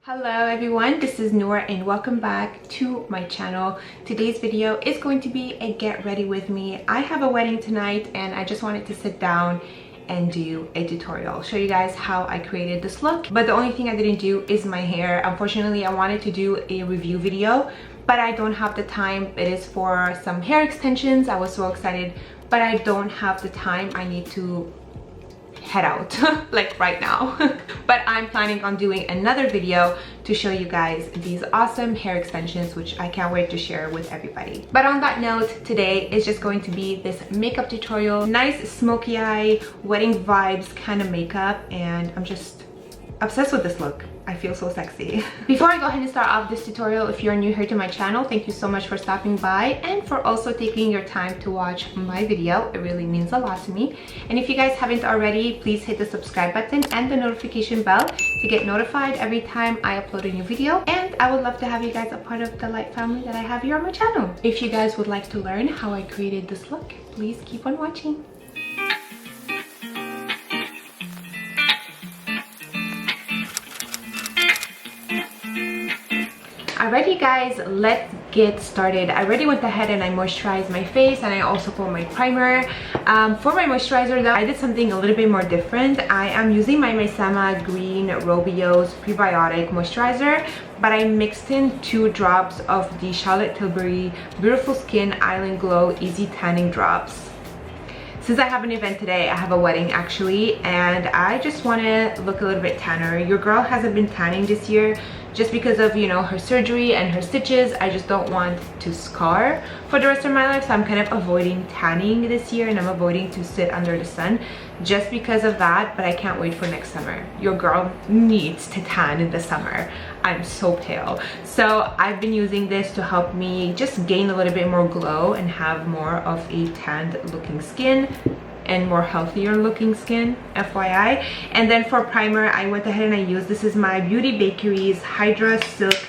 Hello everyone, this is Noor and welcome back to my channel. Today's video is going to be a get ready with me. I have a wedding tonight and I just wanted to sit down and do a tutorial, show you guys how I created this look. But the only thing I didn't do is my hair. Unfortunately, I wanted to do a review video, but I don't have the time. It is for some hair extensions. I was so excited, but I don't have the time. I need to head out like right now. But I'm planning on doing another video to show you guys these awesome hair extensions, which I can't wait to share with everybody. But on that note, today is just going to be this makeup tutorial, nice smoky eye, wedding vibes kind of makeup, and I'm just obsessed with this look. I feel so sexy. Before I go ahead and start off this tutorial, if you're new here to my channel, thank you so much for stopping by and for also taking your time to watch my video. It really means a lot to me. And if you guys haven't already, please hit the subscribe button and the notification bell to get notified every time I upload a new video. And I would love to have you guys a part of the light family that I have here on my channel. If you guys would like to learn how I created this look, please keep on watching. Alrighty guys, let's get started. I already went ahead and I moisturized my face and I also put my primer. For my moisturizer though, I did something a little bit more different. I am using my Maysama Green Rooibos Probiotic Moisturizer, but I mixed in 2 drops of the Charlotte Tilbury Beautiful Skin Island Glow Easy Tanning Drops. Since I have an event today, I have a wedding actually, and I just want to look a little bit tanner. Your girl hasn't been tanning this year just because of, you know, her surgery and her stitches. I just don't want to scar for the rest of my life, so I'm kind of avoiding tanning this year, and I'm avoiding to sit under the sun just because of that. But I can't wait for next summer. Your girl needs to tan in the summer. I'm so pale. So I've been using this to help me just gain a little bit more glow and have more of a tanned looking skin and more healthier looking skin, FYI. And then for primer, I went ahead and I used, this is my Beauty Bakerie's HydraSilk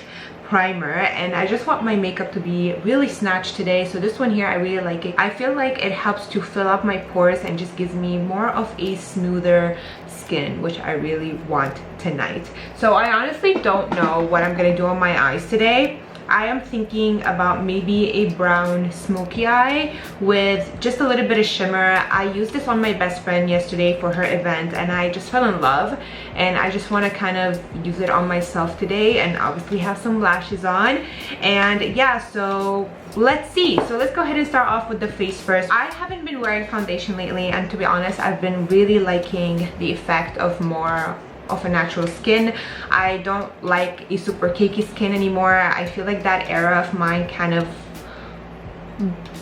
primer, and I just want my makeup to be really snatched today. So this one here, I really like it. I feel like it helps to fill up my pores and just gives me more of a smoother skin, which I really want tonight. So I honestly don't know what I'm gonna do on my eyes today. I am thinking about maybe a brown smoky eye with just a little bit of shimmer. I used this on my best friend yesterday for her event and I just fell in love, and I just want to kind of use it on myself today and obviously have some lashes on. And yeah, so let's see. So let's go ahead and start off with the face first. I haven't been wearing foundation lately, and to be honest, I've been really liking the effect of more of a natural skin. I don't like a super cakey skin anymore. I feel like that era of mine kind of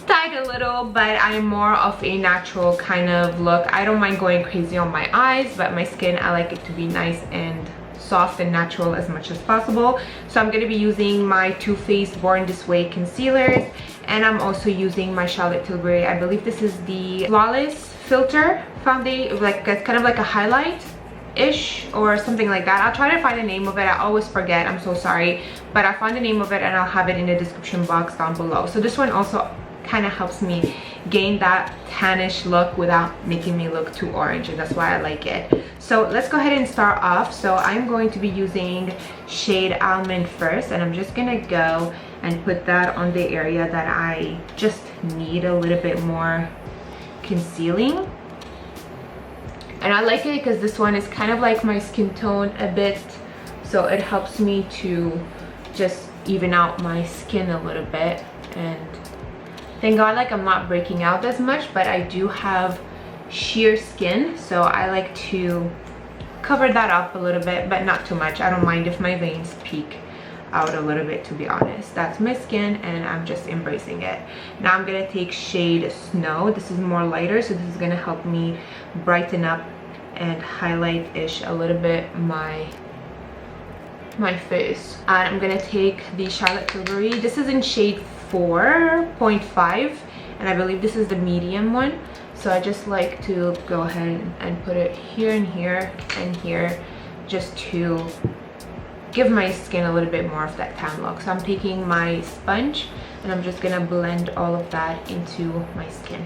died a little, but I'm more of a natural kind of look. I don't mind going crazy on my eyes, but my skin, I like it to be nice and soft and natural as much as possible. So I'm going to be using my Too Faced Born This Way concealers, and I'm also using my Charlotte Tilbury, I believe this is the Flawless Filter foundation, like it's kind of like a highlight ish or something like that. I'll try to find the name of it. I always forget, I'm so sorry, but I found the name of it and I'll have it in the description box down below. So this one also kind of helps me gain that tannish look without making me look too orange, and that's why I like it. So let's go ahead and start off. So I'm going to be using shade Almond first, and I'm just gonna go and put that on the area that I just need a little bit more concealing. And I like it because this one is kind of like my skin tone a bit, so it helps me to just even out my skin a little bit. And thank God, like, I'm not breaking out as much, but I do have sheer skin, so I like to cover that up a little bit, but not too much. I don't mind if my veins peek out a little bit, to be honest. That's my skin and I'm just embracing it. Now I'm gonna take shade Snow. This is more lighter, so this is gonna help me brighten up and highlight-ish a little bit my face. And I'm gonna take the Charlotte Tilbury. This is in shade 4.5, and I believe this is the medium one. So I just like to go ahead and put it here and here and here, just to give my skin a little bit more of that tan look. So I'm taking my sponge and I'm just gonna blend all of that into my skin.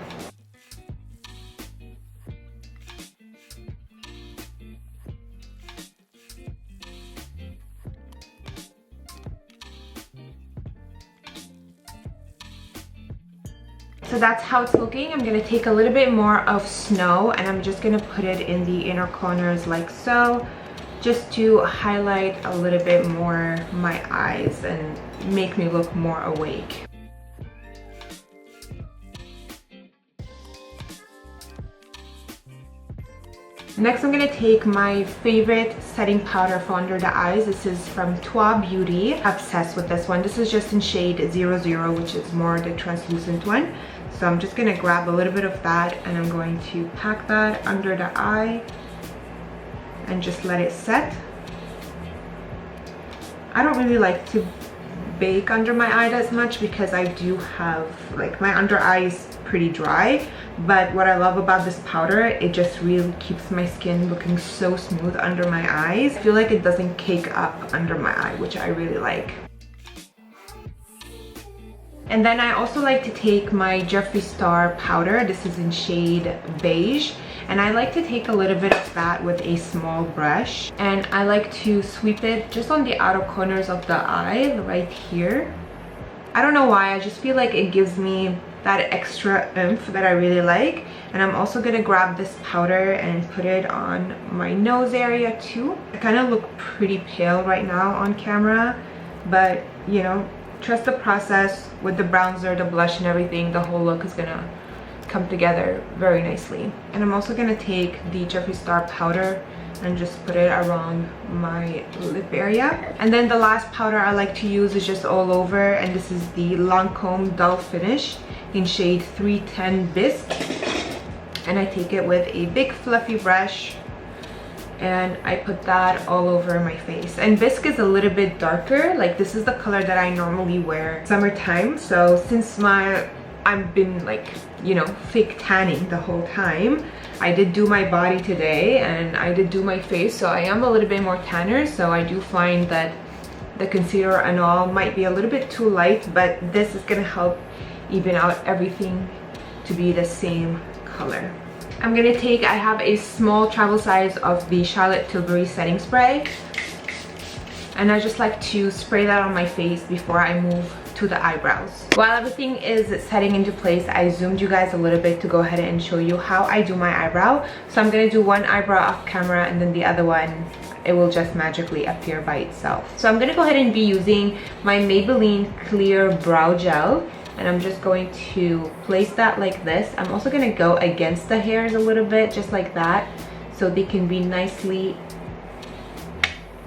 So that's how it's looking. I'm gonna take a little bit more of Snow and I'm just gonna put it in the inner corners like so, just to highlight a little bit more my eyes and make me look more awake. Next, I'm gonna take my favorite setting powder for under the eyes. This is from Toi Beauty. Obsessed with this one. This is just in shade 00, which is more the translucent one. So I'm just gonna grab a little bit of that and I'm going to pack that under the eye and just let it set. I don't really like to bake under my eye as much because I do have, like, my under eye is pretty dry, but what I love about this powder, it just really keeps my skin looking so smooth under my eyes. I feel like it doesn't cake up under my eye, which I really like. And then I also like to take my Jeffery Star powder. This is in shade Beige. And I like to take a little bit of that with a small brush. And I like to sweep it just on the outer corners of the eye, right here. I don't know why, I just feel like it gives me that extra oomph that I really like. And I'm also gonna grab this powder and put it on my nose area too. I kind of look pretty pale right now on camera, but you know, trust the process. With the bronzer, the blush and everything, the whole look is gonna come together very nicely. And I'm also gonna take the Jeffery Star powder and just put it around my lip area. And then the last powder I like to use is just all over, and this is the Lancome Dual Finish in shade 310 Bisque. And I take it with a big fluffy brush and I put that all over my face. And Bisque is a little bit darker, like this is the color that I normally wear summertime. So since I've been, like, you know, fake tanning the whole time, I did do my body today and I did do my face, so I am a little bit more tanner. So I do find that the concealer and all might be a little bit too light, but this is gonna help even out everything to be the same color. I'm gonna take, I have a small travel size of the Charlotte Tilbury setting spray, and I just like to spray that on my face before I move to the eyebrows. While everything is setting into place, I zoomed you guys a little bit to go ahead and show you how I do my eyebrow. So I'm gonna do one eyebrow off camera and then the other one, it will just magically appear by itself. So I'm gonna go ahead and be using my Maybelline Clear Brow Gel, and I'm just going to place that like this. I'm also gonna go against the hairs a little bit, just like that, so they can be nicely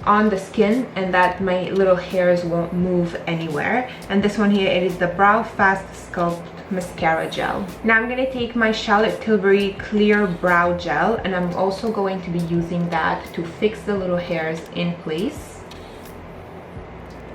on the skin and that my little hairs won't move anywhere. And this one here, it is the Brow Fast Sculpt Mascara Gel. Now I'm gonna take my Charlotte Tilbury Clear Brow Gel, and I'm also going to be using that to fix the little hairs in place.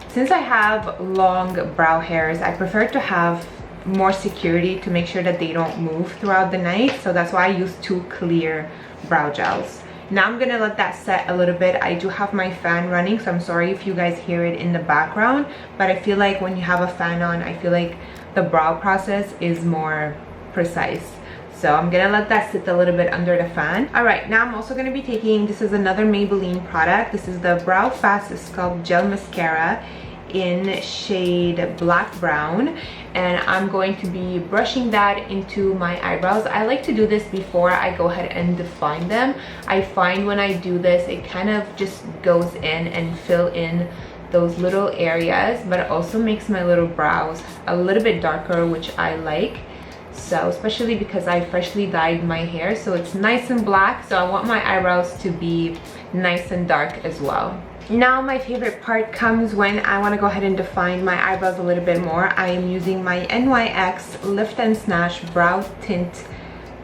Since I have long brow hairs, I prefer to have more security to make sure that they don't move throughout the night. So that's why I use 2 clear brow gels. Now I'm gonna let that set a little bit. I do have my fan running, so I'm sorry if you guys hear it in the background, but I feel like when you have a fan on, I feel like the brow process is more precise. So I'm gonna let that sit a little bit under the fan. All right, now I'm also gonna be taking, this is another Maybelline product. This is the Brow Fast Sculpt Gel Mascara in shade Black Brown, and I'm going to be brushing that into my eyebrows. I like to do this before I go ahead and define them. I find when I do this, it kind of just goes in and fill in those little areas, but it also makes my little brows a little bit darker, which I like. So especially because I freshly dyed my hair, so it's nice and black, so I want my eyebrows to be nice and dark as well. Now my favorite part comes when I want to go ahead and define my eyebrows a little bit more. I am using my NYX Lift and Snatch Brow Tint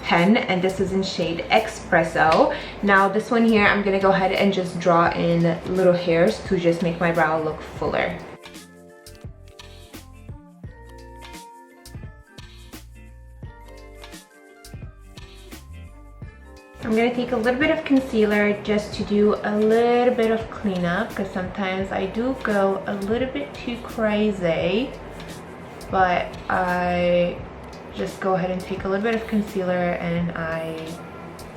pen, and this is in shade Espresso. Now this one here, I'm gonna go ahead and just draw in little hairs to just make my brow look fuller. I'm gonna take a little bit of concealer just to do a little bit of cleanup, because sometimes I do go a little bit too crazy, but I just go ahead and take a little bit of concealer and I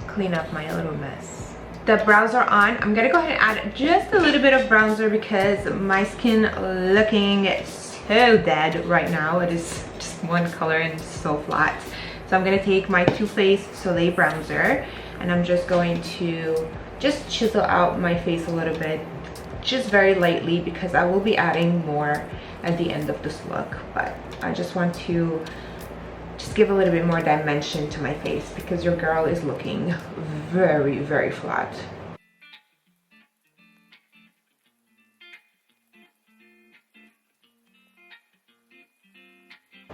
clean up my little mess. The brows are on. I'm gonna go ahead and add just a little bit of bronzer because my skin looking so dead right now. It is just one color and it's so flat. So I'm gonna take my Too Faced Soleil bronzer and I'm just going to just chisel out my face a little bit, just very lightly, because I will be adding more at the end of this look. But I just want to just give a little bit more dimension to my face because your girl is looking very, very flat.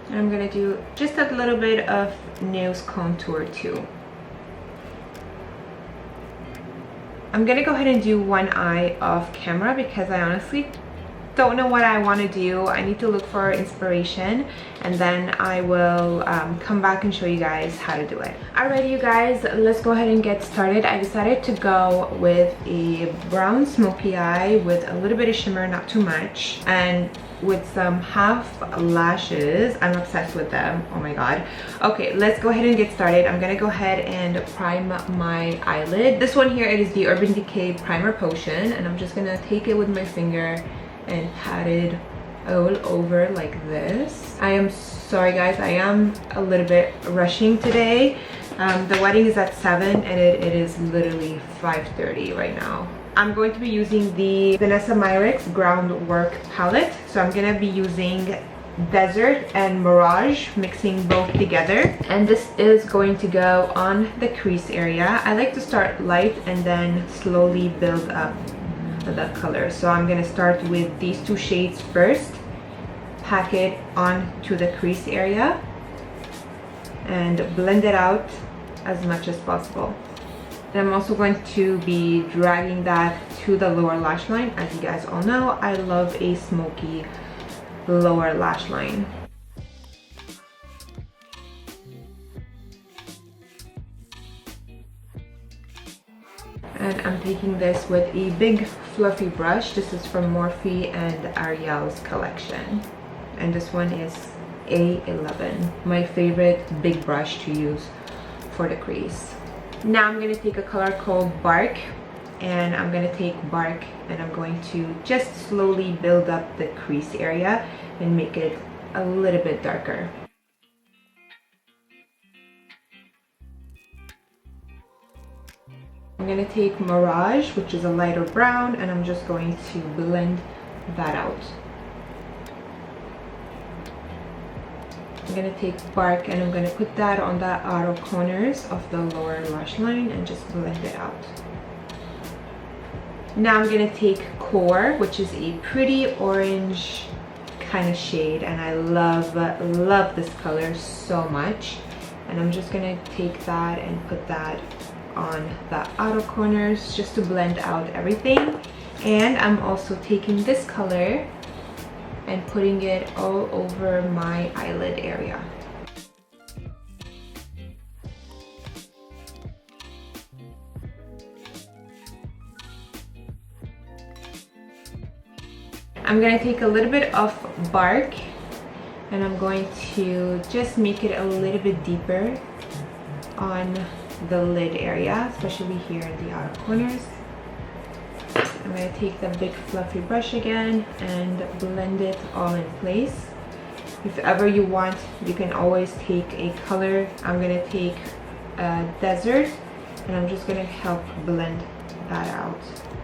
And I'm gonna do just a little bit of nose contour too. I'm gonna go ahead and do one eye off camera because I honestly don't know what I want to do. I need to look for inspiration and then I will come back and show you guys how to do it. Alrighty you guys, let's go ahead and get started. I decided to go with a brown smoky eye with a little bit of shimmer, not too much, and with some half lashes. I'm obsessed with them, oh my god. Okay, let's go ahead and get started. I'm gonna go ahead and prime my eyelid. This one here, it is the Urban Decay Primer Potion, and I'm just gonna take it with my finger and pat it all over like this. I am sorry guys, I am a little bit rushing today. The wedding is at 7 and it is literally 5:30 right now. I'm going to be using the Vanessa Myricks Groundwork palette. So I'm gonna be using Desert and Mirage, mixing both together. And this is going to go on the crease area. I like to start light and then slowly build up the color. So I'm gonna start with these two shades first, pack it onto the crease area and blend it out as much as possible. And I'm also going to be dragging that to the lower lash line. As you guys all know, I love a smoky lower lash line. And I'm taking this with a big fluffy brush. This is from Morphe and Ariel's collection. And this one is A11, my favorite big brush to use for the crease. Now I'm going to take a color called Bark, and I'm going to take Bark and I'm going to just slowly build up the crease area and make it a little bit darker. I'm going to take Mirage, which is a lighter brown, and I'm just going to blend that out. I'm going to take Bark and I'm going to put that on the outer corners of the lower lash line and just blend it out. Now I'm going to take Core, which is a pretty orange kind of shade, and I love this color so much. And I'm just going to take that and put that on the outer corners just to blend out everything. And I'm also taking this color and putting it all over my eyelid area. I'm going to take a little bit of Bark and I'm going to just make it a little bit deeper on the lid area, especially here in the outer corners. I'm going to take the big fluffy brush again and blend it all in place. If ever you want, you can always take a color. I'm going to take Desert and I'm just going to help blend that out.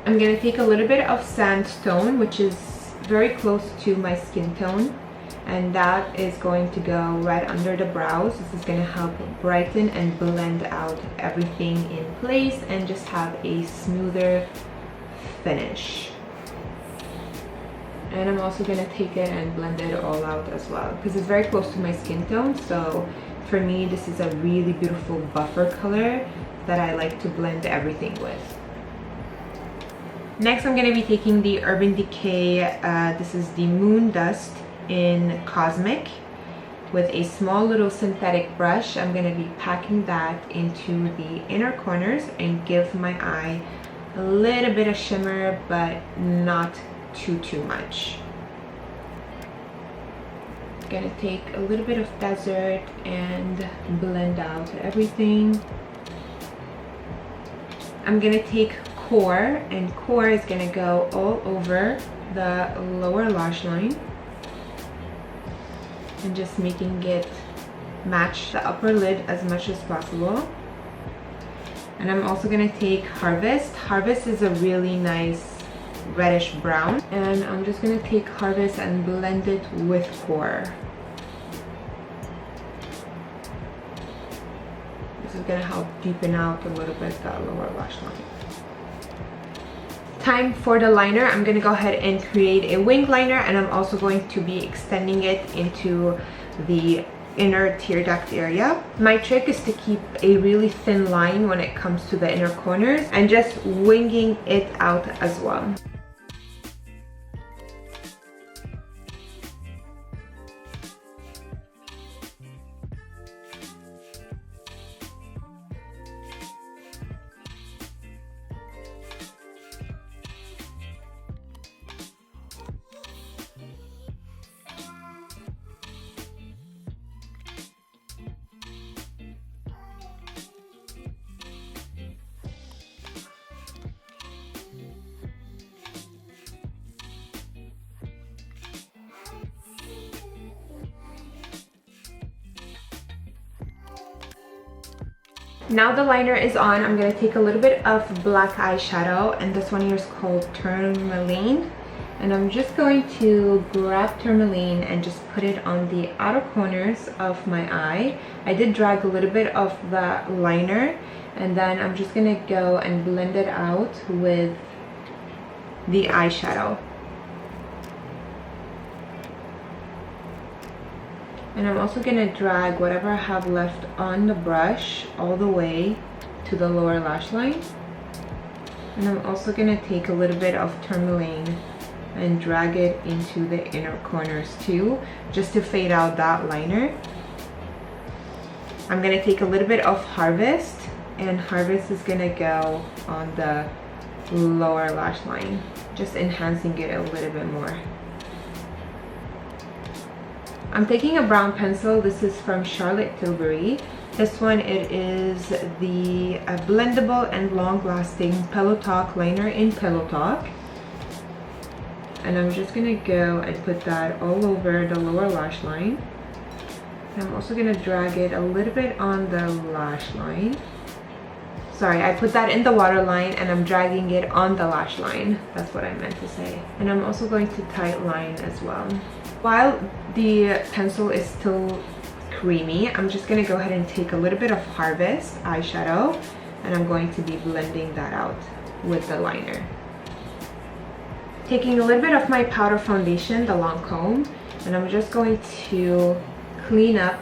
I'm going to take a little bit of Sandstone, which is very close to my skin tone, and that is going to go right under the brows. This is going to help brighten and blend out everything in place and just have a smoother finish. And I'm also going to take it and blend it all out as well because it's very close to my skin tone. So for me, this is a really beautiful buffer color that I like to blend everything with. Next, I'm going to be taking the Urban Decay, this is the Moon Dust in Cosmic, with a small little synthetic brush. I'm going to be packing that into the inner corners and give my eye a little bit of shimmer, but not too much. I'm going to take a little bit of Desert and blend out everything. I'm going to take Core, and Core is going to go all over the lower lash line. and just making it match the upper lid as much as possible. And I'm also gonna take Harvest. Harvest is a really nice reddish brown, and I'm just gonna take Harvest and blend it with Core. This is gonna help deepen out a little bit that lower lash line. Time for the liner. I'm gonna go ahead and create a wing liner, and I'm also going to be extending it into the inner tear duct area. My trick is to keep a really thin line when it comes to the inner corners and just winging it out as well. Now the liner is on, I'm going to take a little bit of black eyeshadow, and this one here is called Tourmaline. And I'm just going to grab Tourmaline and just put it on the outer corners of my eye. I did drag a little bit of the liner, and then I'm just going to go and blend it out with the eyeshadow. And I'm also going to drag whatever I have left on the brush all the way to the lower lash line. And I'm also going to take a little bit of Tourmaline and drag it into the inner corners too, just to fade out that liner. I'm going to take a little bit of Harvest, and Harvest is going to go on the lower lash line, just enhancing it a little bit more. I'm taking a brown pencil. This is from Charlotte Tilbury. This one, it is the blendable and long-lasting Pillow Talk liner in Pillow Talk. And I'm just gonna go and put that all over the lower lash line. And I'm also gonna drag it a little bit on the lash line. Sorry, I put that in the waterline and I'm dragging it on the lash line. That's what I meant to say. And I'm also going to tight line as well. While the pencil is still creamy, I'm just going to go ahead and take a little bit of Harvest eyeshadow, and I'm going to be blending that out with the liner. Taking a little bit of my powder foundation, the Lancome, and I'm just going to clean up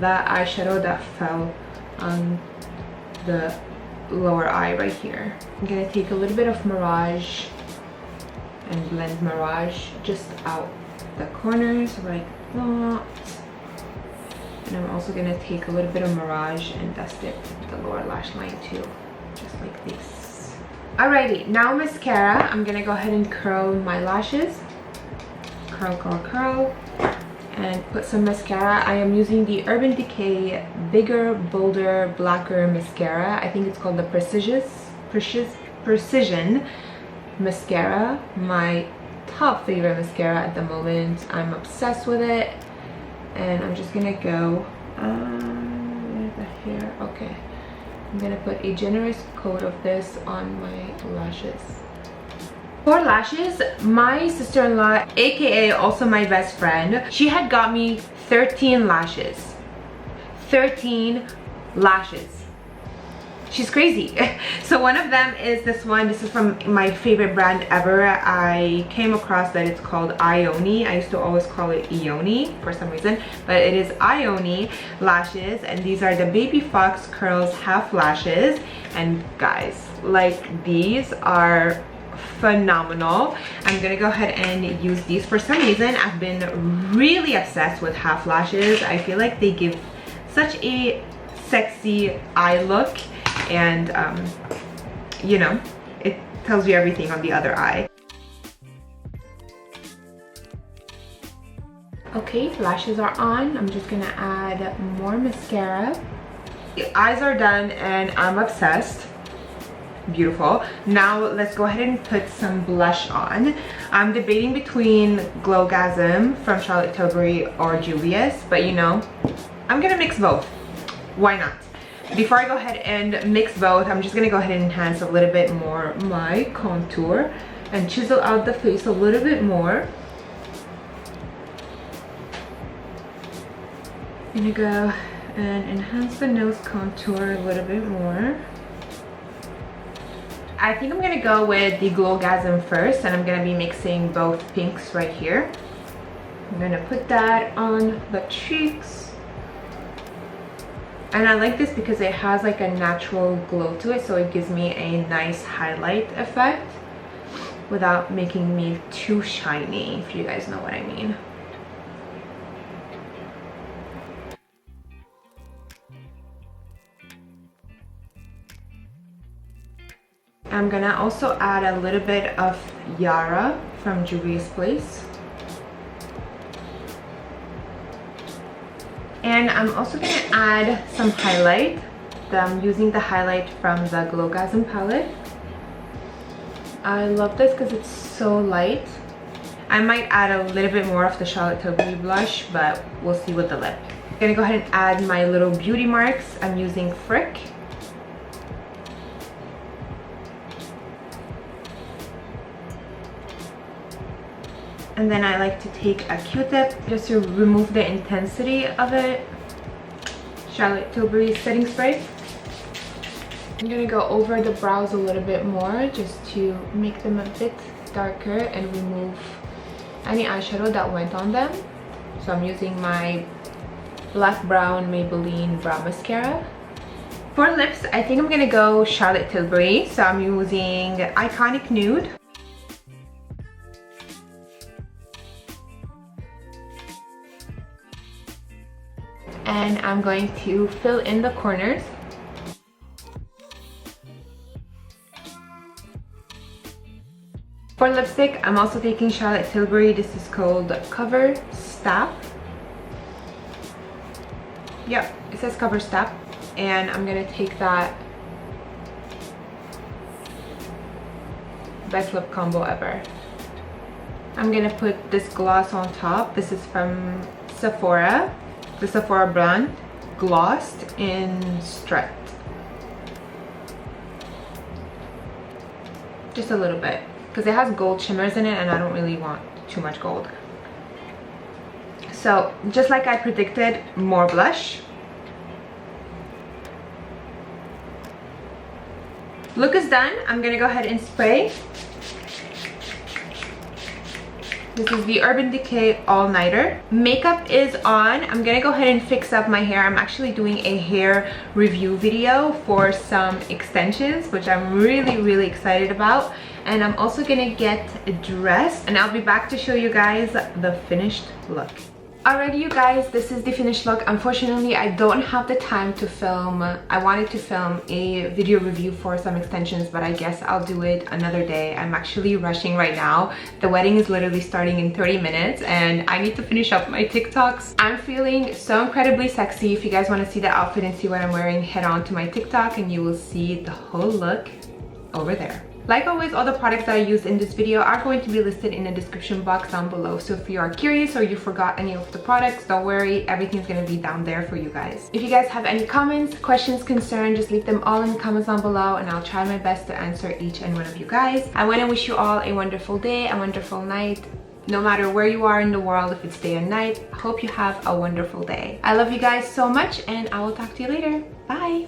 that eyeshadow that fell on the lower eye right here. I'm going to take a little bit of Mirage and blend Mirage just out the corners like that. And I'm also going to take a little bit of Mirage and dust it to the lower lash line too, just like this. Alrighty, now mascara. I'm going to go ahead and curl my lashes. Curl, curl, curl. And put some mascara. I am using the UrbanDecay Bigger, Bolder, Blacker Mascara. I think it's called the Precision Mascara. My top favorite mascara at the moment. I'm obsessed with it. And I'm just gonna go, where's the hair? Okay. I'm gonna put a generous coat of this on my lashes. For lashes, my sister-in-law, aka also my best friend, she had got me 13 lashes. 13 lashes. She's crazy. So one of them is this one. This is from my favorite brand ever. I came across that it's called Ioni. I used to always call it Ioni for some reason, but it is Ioni lashes, and these are the Baby Fox Curls Half Lashes. And guys, like, these are phenomenal. I'm gonna go ahead and use these. For some reason, I've been really obsessed with half lashes. I feel like they give such a sexy eye look, and you know, it tells you everything on the other eye. Okay, lashes are on. I'm just gonna add more mascara. The eyes are done and I'm obsessed. Beautiful. Now let's go ahead and put some blush on. I'm debating between GlowGasm from Charlotte Tilbury or Juvia's, but you know, I'm gonna mix both. Why not? Before I go ahead and mix both, I'm just gonna go ahead and enhance a little bit more my contour and chisel out the face a little bit more. I'm gonna go and enhance the nose contour a little bit more. I think I'm gonna go with the GlowGasm first, and I'm gonna be mixing both pinks right here. I'm gonna put that on the cheeks. And I like this because it has like a natural glow to it, so it gives me a nice highlight effect without making me too shiny, if you guys know what I mean. I'm gonna also add a little bit of Yara from Juvia's Place. And I'm also gonna add some highlight. I'm using the highlight from the GlowGasm palette. I love this because it's so light. I might add a little bit more of the Charlotte Tilbury blush, but we'll see with the lip. I'm gonna go ahead and add my little beauty marks. I'm using Frick. And then I like to take a Q-tip just to remove the intensity of it. Charlotte Tilbury setting spray. I'm gonna go over the brows a little bit more just to make them a bit darker and remove any eyeshadow that went on them. So I'm using my black brown Maybelline brow mascara. For lips, I think I'm gonna go Charlotte Tilbury. So I'm using Iconic Nude. And I'm going to fill in the corners. For lipstick, I'm also taking Charlotte Tilbury. This is called Cover Stap. Yep, it says Cover Stap. And I'm gonna take that. Best lip combo ever. I'm gonna put this gloss on top. This is from Sephora. The Sephora brand, glossed in Strut. Just a little bit, because it has gold shimmers in it and I don't really want too much gold. So, just like I predicted, more blush. Look is done. I'm gonna go ahead and spray. This is the Urban Decay All Nighter. Makeup is on. I'm gonna go ahead and fix up my hair. I'm actually doing a hair review video for some extensions, which I'm really excited about. And I'm also gonna get dressed, and I'll be back to show you guys the finished look. Alrighty, you guys, this is the finished look. Unfortunately, I don't have the time to film. I wanted to film a video review for some extensions, but I guess I'll do it another day. I'm actually rushing right now. The wedding is literally starting in 30 minutes and I need to finish up my TikToks. I'm feeling so incredibly sexy. If you guys want to see the outfit and see what I'm wearing, head on to my TikTok and you will see the whole look over there. Like always, all the products that I used in this video are going to be listed in the description box down below. So if you are curious or you forgot any of the products, don't worry, everything's gonna be down there for you guys. If you guys have any comments, questions, concerns, just leave them all in the comments down below and I'll try my best to answer each and one of you guys. I want to wish you all a wonderful day, a wonderful night. No matter where you are in the world, if it's day or night, I hope you have a wonderful day. I love you guys so much and I will talk to you later. Bye!